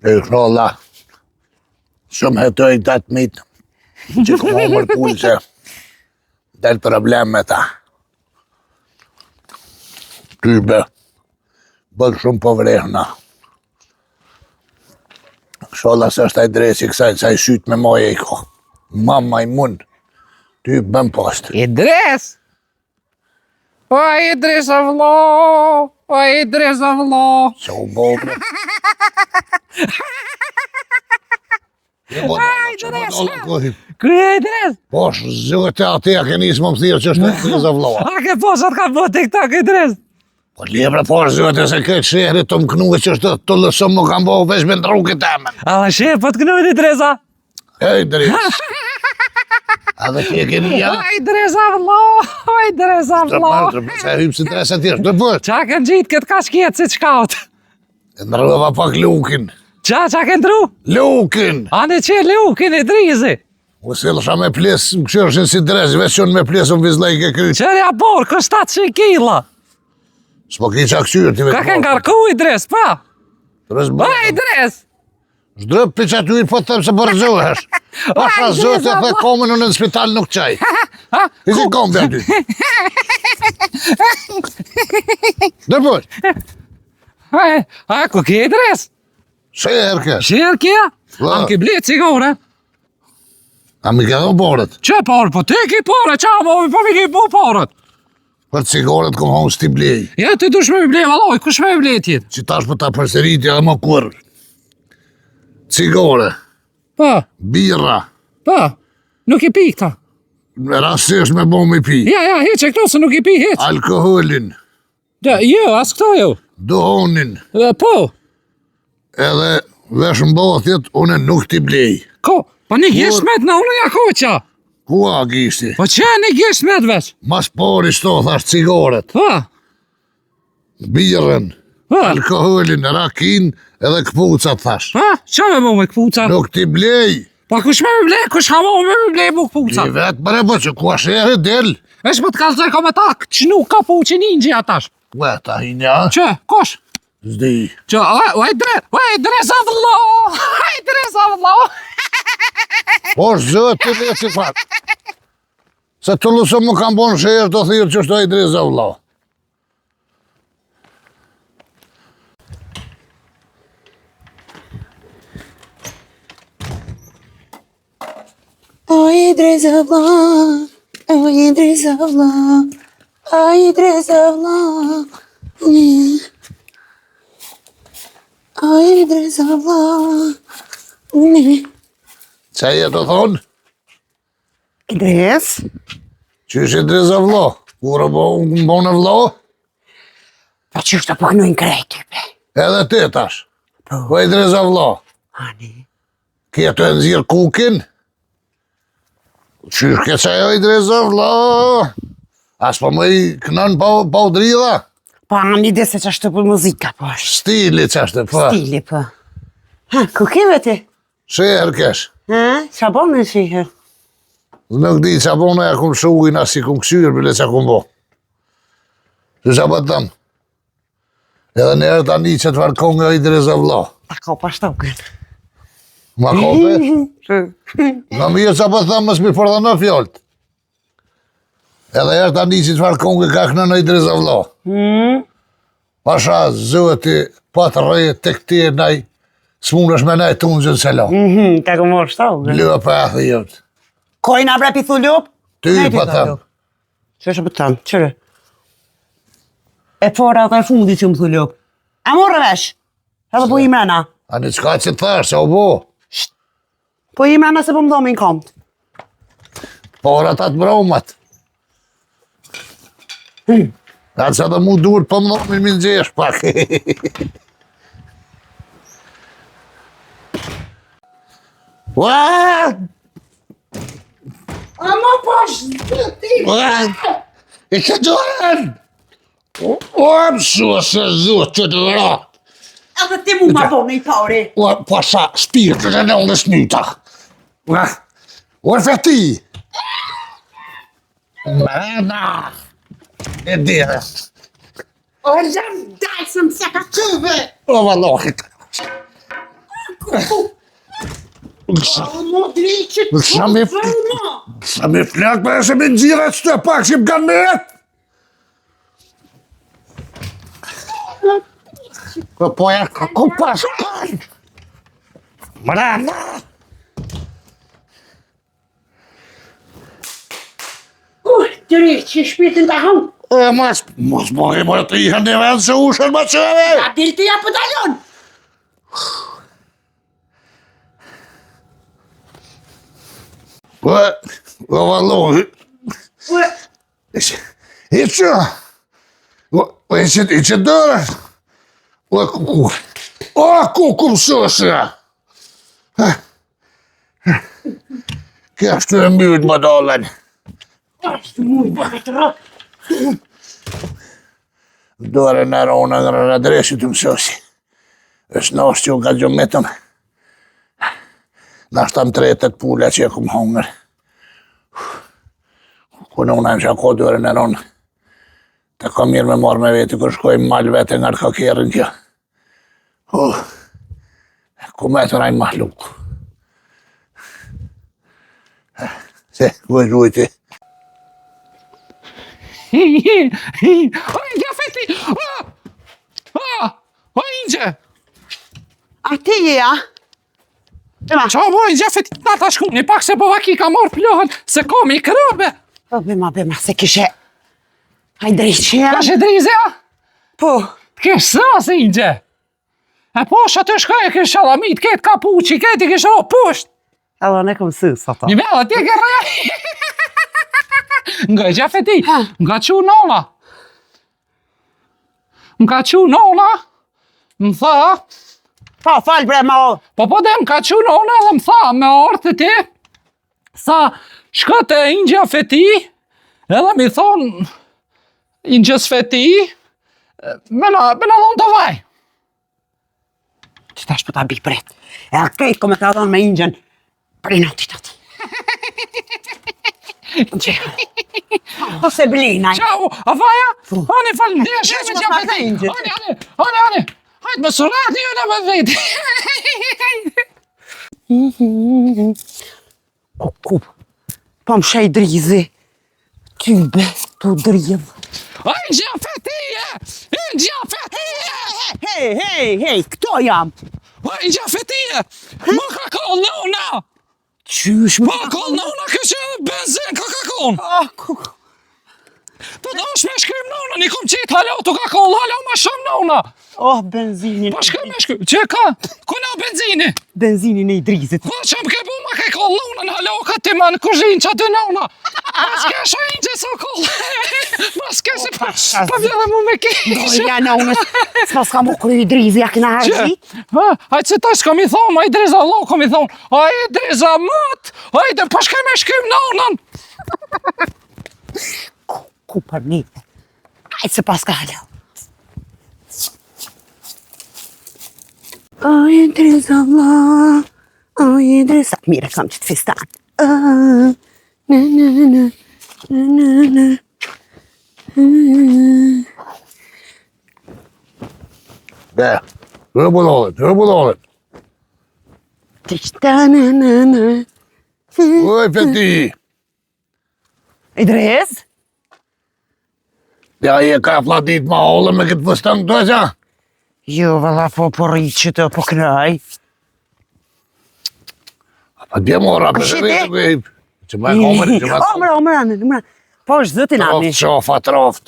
Shkolla, shumë hetoj 8 që ku mërë pullë që del problem me ta. Tybe, bëllë shumë po vrehna. Shkolla së është Idresi kësaj, sa I shyt me moje I ko. Mama I mund, ty bëm post. Idres! O Idres avlo! O Idres avlo! Se u bobë. Krye Idres! Po, zëte ati a ke njësë më më thirë që është Idres avloa. A ke posat ka bo TikTok Idres? Po libra po zëte se këtë shehri të më knuve që është të lësëm më kam bo vesh me ndrukit temen. A shef, po të knuve Idresa? E Idres. A dhe ti e keni ja? O Idres avlo! O Idres avlo! Se hypë si Idres atyrë, të përë. Qa kënë gjitë këtë ka shkjetë si qkaut? Ndrëva pak lukin. Qa kënë dru? Lukin! A në që lukin Idrizi? U silësha me ples, më këshërshin si Idres, veç qënë me ples më vizlej ke kryq. Qërja borë, kështat 100 kila. S'po ki qa këshyrë ti vetë. Ka kënë karku Idres, pa? Pa Idres! Shdrëp për që aty po të thëmë se bërëzohesh. Pasha zëtë e the komën në spital nuk qaj. I si kom për aty. Dërpoj. A, ku ki Idres? Shërë ke? Shërë kja? Am ki blitë sigure? A mi ke dhe porët? Që porë, po ti ki porë, qa po mi ki po porët? Për cigaret kom haun s'ti blej. Ja, ti dush me mi blej, valoj, kush me mi blej tjetë? Që tash për ta përseriti edhe më kur. Cigare, Pa, birra, pa, nuk I pi këta. rastisht me bo me pi. Ja, heqe këto se nuk I pi heq. Alkoholin, Jo, as këto jo. dohonin, Po, edhe vesh mbathjet, une nuk t'i blej. ko, po një gjesht met në unë ja koqa. Ku a gishti? Po që një gjesht met veç? Mas pari shto, thash cigaret, Pa, birën, pa, alkoholin, rakin, edhe këpucat thash. pa, qa me bo me këpuca? Nuk t'i blej. Pa kush me mi blej, kush ha mo me mi blej mu këpuca? I vetë bre, po që ku ashe e del. Esh më të kalzoj ka me tak, qnu ka po që ninji atash. Ue, ta hinja, Që, kush? zdi. Që, o Idres avlo, o Idres avlo. Po zëtë të dhe që fat. Se të lusëm më kam bon shërë të thirë që është Idres avlo. O Idres avlo, o Idres avlo, o Idres avlo, o Idres avlo. Qa je të thonë? Idres? Që është Idres avlo? Kura më bo në vlo? Pa që është të pëgnojnë krejt, type. Edhe ti tash. Po Idres avlo. Ani? Kjetë e nëzirë kukin? Qysh ke qajo Idres avlo? As po më I kënën pa u dridha? Pa ani dhe se që është për muzika, po është. Stili që është, po. Stili, po. Ha, ku keve ti? Shërë kesh. Ha, qa bon në shihër? Nuk di qa bo në ja kum shugin as si kum kësyrë bile qa kum bo. Që qa për tëmë? Edhe njerë ta një që të varkon nga Idres avlo. Ta ka pa shtokën. Ma kope? Në mirë qa për tëmë më s'mi për dhe në fjollët. Edhe njerë ta një që të varkon nga ka kënë në Idres avlo. Pasha zëti pa të rejë të këti e naj s'mun është me naj të unë gjënë se lo. Ta ku morë shtokën. Lua për e thijot. Kojna bre pi thu lup? Ty pa tëmë. Që është për tëmë, qërë? E fora dhe e fundi që më thu lup. A morë vesh? Edhe po I mrena. A një qka që të thash, se o bo? Po I mrena se po më dhomi në komt. Por ata të bromat. Atë që dhe mu dur për më në më gjesh pak. Ua! Ama pash zëti! Ua! I që dohen! O, më shua se zot që të vera. Edhe ti mu ma bo në I pari. Ua, pasha, spirtën e në smyta. Ua, feti! Marana! E dire. O, lëm dalsëm se ka qëve! O, vallohit. O, mo driqit, Sa mi flak me se me gjira që të pak që më kanë me jetë. Po ja ka ku pas kanë. Marana! Driqit, shpirtin të hum! Mos bëhe më të ihan në vend se ushën më qëve. A dilë të ja pëdallon! O, vallohit. I që? I që dërën? O, kuku. O, kuku më sësë. Kështë të mbyrët më dollën. Ashtë mujë bëhet rëtë! Dore në rona në adresit të mësosi. është nështë që ka gjometëm. Nështë tam tretet pula që e kumë hongër. Kune unë që ako dore në ronë. Të ka mirë me marrë me veti kër shkojmë malë vete nga ka kjerën kjo. Ku me të rajnë mahluk. Se, vëjti. Oj, Gjafeti! Oj, Inge! A ti je, a? Qa boj, Gjafeti, na ta shku, një pak se po vaki ka marrë plohën, se kom i kërëbe. Po, bema, se kishe... Hajdriqe, a? Ka shedrize, a? Po. T'kesh sas, Inge. E po, shë të shkaj e kesh shalamit, ketë kapuqi, ketë i kesh ro pusht. Edhe ne kom sës, ata. Një vela, ti e ke rrej. Nga Gjafeti, nga qu nona. Nga qu nona, më tha... Pa, falë bre, ma o. Po dhe më ka qu nona dhe më tha me orë të ti, sa shkët e Inge Gjafeti, edhe mi thonë, Inges Feti, me në dhonë të vaj. Që tash po ta bi pret. E a kejt ko me ka dhonë me Ingen, prej natit ati. Po se blinaj. Ciao, a vaja? Ani falë, dhe shemë Gjafeti. Gjafeti. Ani. Hajtë me surat, një në më veti. Kuku, po më shaj drizi. Tybe, tu drizë. Ai, Gjafeti! Hej, këto jam. Ai, Gjafeti! Më ka koll nona! Qysh Ma koll nona këqë benzin ka koll! Kuku. Të dash me shkrym nona, një kom qitë halo, të ka koll halo ma shumë nona! Benzinin. Pa shkry me shkry, që ka? Kuna benzini? Benzinin e i drizit. Po që më ke bu ma ke koll nona në halo, ka ti ma në kuzhinë që aty nona! Mas ke shë Inge sa koll! Mas ke se pa vjede mu me kishë! Ja, në unë, s'pas ka mu kry i drizi, a këna harëzi? Hajtë se tash kom i thonë, a i driza lo kom i thonë, a i driza mat, a i dhe pa shkry me shkrym nonën! Ku për njëte. Ajtë se pas ka halo. O i driza la, o i driza... Mire, kam që të fistan. Be, rëbullohet. Oj, Feti. I drez? Ja, je ka flatit ma hollë me këtë fëstën të që? Jo, valla, po rriqit e po kraj. Pa dje mora, për Shite? vetë gëjp. Që ma e komëri, që ma e komëri. Omra. Po është zëtin ami. Troft.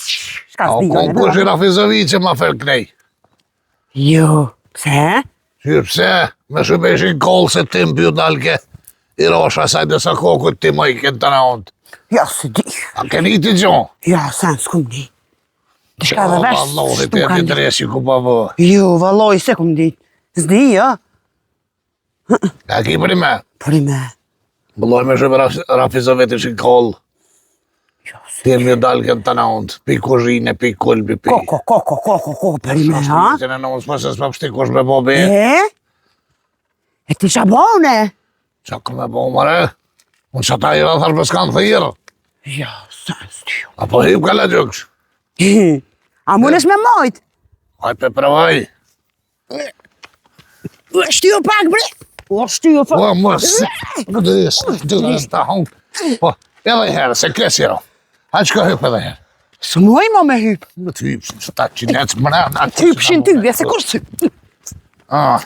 Shka A o s'di, konkur që Rafizovi që ma fel knej. Jo, pse? Që pse, me shëbeshin kollë se tim pju dalke. I rosha saj dhe sa kokët ti ma i kënë të në ondë. Ja, se di. A keni ti gjonë? Ja, sen s'kum di. Shka dhe vesh, Vallohit, shtu e ti kanë di. dresi ku pa vë. Jo, valloj, se kum di. S'di, jo? A ki për i me? Prime. Bëlloj me shëbë Rafizovi të shi kollë. Jo, se... Ti më dalë kënë të në ondë. Pi kuzhine, pi kulbi, pi... Koko, prime, ha? Shashtë në ondë, s'ma se s'ma pështikosh me bobe. E ti shabone? Qa këmë me bo, mare? Unë që ta i rathar për s'kanë thirë. Ja, sa styr. Apo hip ka la gjoksh. A mundesh me majt? Aj pe pravaj. Shtyjo pak bre. O shtyjo pak. Po, mos. Në dërës ta hongë. Po, edhe herë, se kësi ro. Ha që ka hyp edhe herë. Së muaj ma me hyp. Në të hypshin, që ta qinec mërë. Hypshin ty, dhe se kur së. Ah.